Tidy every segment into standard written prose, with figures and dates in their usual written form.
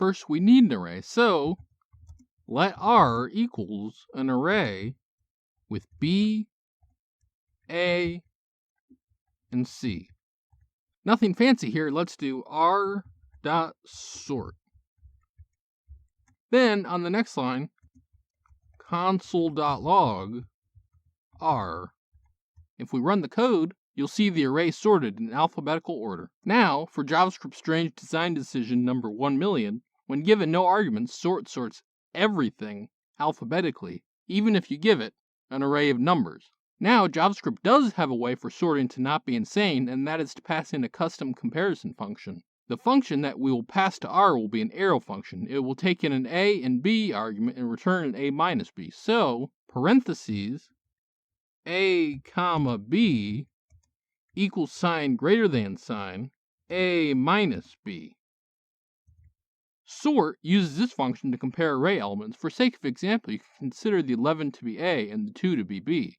First, we need an array, so let R equals an array with B, A, and C. Nothing fancy here. Let's do r.sort. Then on the next line, console.log r. If we run the code, you'll see the array sorted in alphabetical order. Now, for JavaScript strange design decision number 1,000,000, when given no arguments, sort sorts everything alphabetically, even if you give it an array of numbers. Now, JavaScript does have a way for sorting to not be insane, and that is to pass in a custom comparison function. The function that we will pass to R will be an arrow function. It will take in an A and B argument and return an A minus B. So, parentheses, A comma B equals sign greater than sign A minus B. Sort uses this function to compare array elements. For sake of example, you can consider the 11 to be A and the 2 to be B.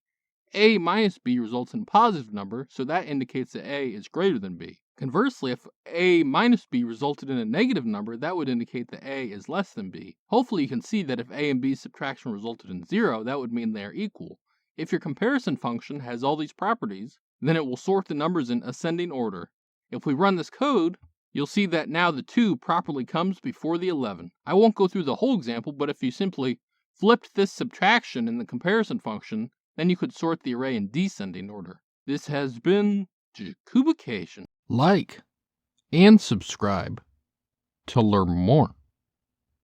A minus B results in a positive number, so that indicates that A is greater than B. Conversely, if A minus B resulted in a negative number, that would indicate that A is less than B. Hopefully you can see that if A and B subtraction resulted in 0, that would mean they are equal. If your comparison function has all these properties, then it will sort the numbers in ascending order. If we run this code, you'll see that now the 2 properly comes before the 11. I won't go through the whole example, but if you simply flipped this subtraction in the comparison function, then you could sort the array in descending order. This has been Jacubication. Like and subscribe to learn more.